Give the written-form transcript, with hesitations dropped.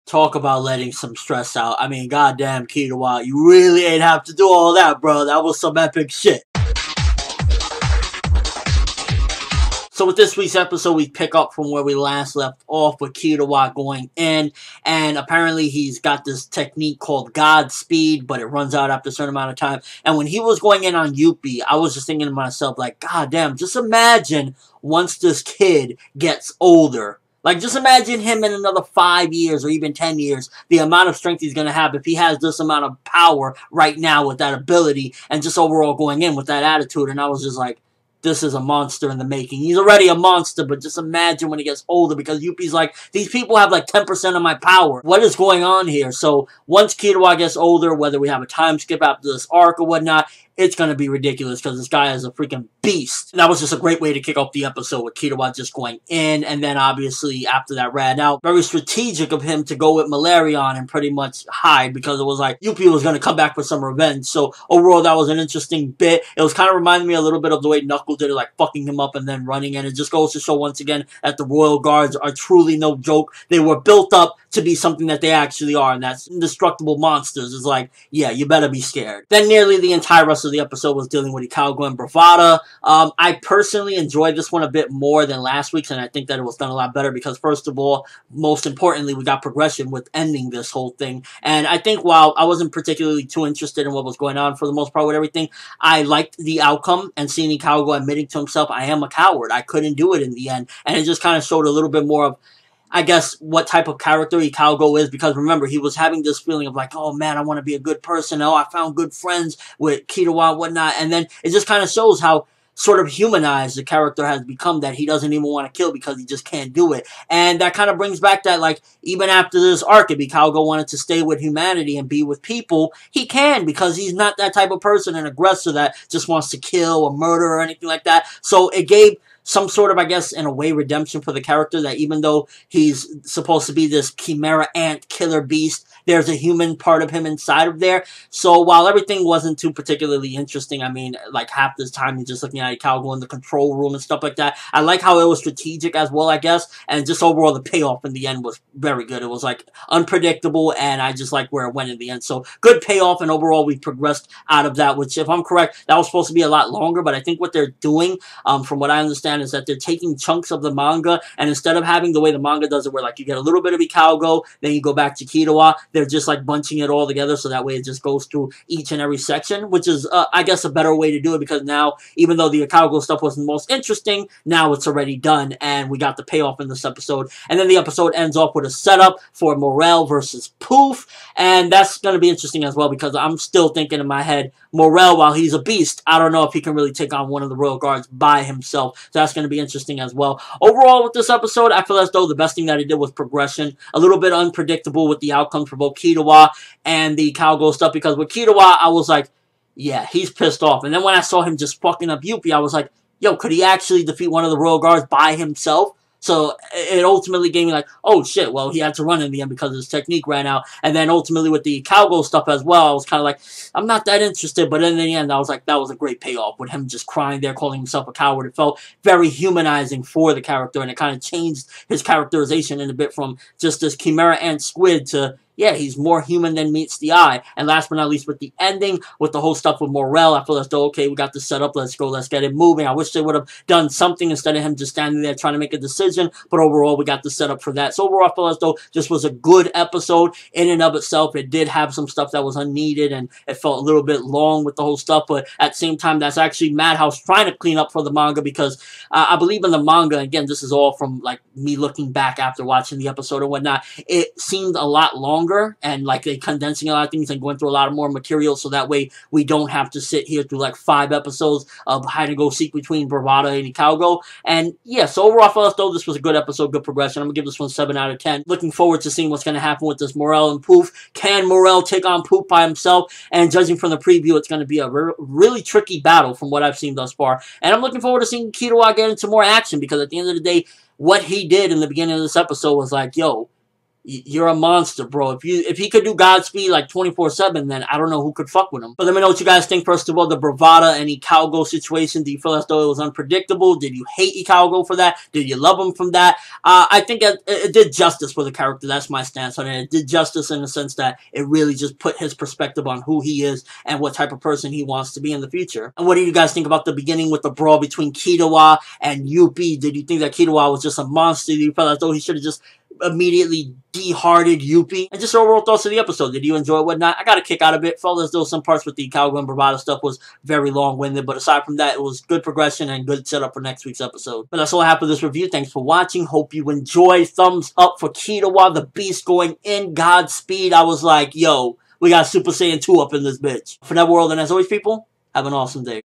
Talk about letting some stress out. I mean, goddamn, Killua, you really ain't have to do all that, bro. That was some epic shit. So with this week's episode, we pick up from where we last left off with Killua going in, and apparently he's got this technique called Godspeed, but it runs out after a certain amount of time. And when he was going in on Youpi, I was just thinking to myself, like, God damn, just imagine once this kid gets older. Like, just imagine him in another 5 years or even 10 years, the amount of strength he's going to have if he has this amount of power right now with that ability and just overall going in with that attitude. And I was just like, this is a monster in the making. He's already a monster, but just imagine when he gets older, because Youpi's like, these people have like 10% of my power. What is going on here? So once Killua gets older, whether we have a time skip after this arc or whatnot, it's going to be ridiculous because this guy is a freaking beast. And that was just a great way to kick off the episode with Killua just going in, and then obviously after that ran out. Very strategic of him to go with Malarion and pretty much hide, because it was like Youpi was going to come back for some revenge. So overall, that was an interesting bit. It was kind of reminding me a little bit of the way Knuckles did it, like fucking him up and then running. And it just goes to show once again that the Royal Guards are truly no joke. They were built up to be something that they actually are, and that's indestructible monsters. It's like, yeah, you better be scared. Then nearly the entire rest of the episode was dealing with Ikalgo and Bravada. I personally enjoyed this one a bit more than last week's, and I think that it was done a lot better because, first of all, most importantly, we got progression with ending this whole thing. And I think while I wasn't particularly too interested in what was going on for the most part with everything, I liked the outcome and seeing Ikalgo admitting to himself, I am a coward. I couldn't do it in the end. And it just kind of showed a little bit more of, I guess, what type of character Ikalgo is, because remember, he was having this feeling of like, oh man, I want to be a good person. Oh, I found good friends with Killua and whatnot. And then it just kind of shows how sort of humanized the character has become, that he doesn't even want to kill because he just can't do it. And that kind of brings back that, like, even after this arc, if Ikalgo wanted to stay with humanity and be with people, he can, because he's not that type of person, an aggressor that just wants to kill or murder or anything like that. So it gave some sort of, I guess, in a way, redemption for the character, that even though he's supposed to be this chimera ant killer beast, there's a human part of him inside of there. So while everything wasn't too particularly interesting, I mean, like half this time you're just looking at Ikalgo in the control room and stuff like that. I like how it was strategic as well, I guess, and just overall the payoff in the end was very good. It was like unpredictable, and I just like where it went in the end. So good payoff, and overall we progressed out of that, which, if I'm correct, that was supposed to be a lot longer, but I think what they're doing, from what I understand, is that they're taking chunks of the manga, and instead of having the way the manga does it, where like you get a little bit of Ikalgo, then you go back to Killua, they're just like bunching it all together, so that way it just goes through each and every section, which is, I guess, a better way to do it, because now, even though the Ikalgo stuff wasn't the most interesting, now it's already done, and we got the payoff in this episode. And then the episode ends off with a setup for Morel versus Pouf, and that's going to be interesting as well, because I'm still thinking in my head, Morel, while he's a beast, I don't know if he can really take on one of the Royal Guards by himself, so that's going to be interesting as well. Overall, with this episode, I feel as though the best thing that it did was progression. A little bit unpredictable with the outcomes for both Killua and the Ikalgo stuff, because with Killua, I was like, yeah, he's pissed off. And then when I saw him just fucking up Youpi, I was like, yo, could he actually defeat one of the Royal Guards by himself? So it ultimately gave me like, oh shit, well, he had to run in the end because his technique ran out. And then ultimately with the Ikalgo stuff as well, I was kind of like, I'm not that interested. But in the end, I was like, that was a great payoff with him just crying there, calling himself a coward. It felt very humanizing for the character, and it kind of changed his characterization in a bit from just this chimera ant squid to, yeah, he's more human than meets the eye. And last but not least, with the ending, with the whole stuff with Morel, I feel as though, okay, we got this set up, let's go, let's get it moving. I wish they would have done something instead of him just standing there trying to make a decision, but overall, we got the setup for that. So overall, I feel as though this was a good episode in and of itself. It did have some stuff that was unneeded, and it felt a little bit long with the whole stuff, but at the same time, that's actually Madhouse trying to clean up for the manga, because I believe in the manga, again, this is all from, like, me looking back after watching the episode and whatnot, it seemed a lot longer, and like they condensing a lot of things and going through a lot of more material, so that way we don't have to sit here through like 5 episodes of hide and go seek between Bravada and Ikalgo. And yeah, so overall, I felt as though this was a good episode, good progression. I'm gonna give this one 7 out of 10. Looking forward to seeing what's gonna happen with this Morel and Pouf. Can Morel take on Pouf by himself? And judging from the preview, it's gonna be a really tricky battle from what I've seen thus far. And I'm looking forward to seeing Killua get into more action, because at the end of the day, what he did in the beginning of this episode was like, yo, you're a monster, bro. If he could do Godspeed like 24/7, then I don't know who could fuck with him. But let me know what you guys think. First of all, the Bravada and Ikalgo situation. Do you feel as though it was unpredictable? Did you hate Ikalgo for that? Did you love him from that? I think it did justice for the character. That's my stance on it. It did justice in the sense that it really just put his perspective on who he is and what type of person he wants to be in the future. And what do you guys think about the beginning with the brawl between Killua and Youpi? Did you think that Killua was just a monster? Did you feel as though he should have just immediately de-hearted Youpi? And just overall thoughts of the episode. Did you enjoy it, whatnot? I got a kick out of it. Felt as though some parts with the Ikalgo and Bravado stuff was very long-winded, but aside from that, it was good progression and good setup for next week's episode. But that's all I have for this review. Thanks for watching. Hope you enjoyed. Thumbs up for Killua, the beast going in Godspeed. I was like, yo, we got Super Saiyan 2 up in this bitch. ForneverWorld, and as always, people, have an awesome day.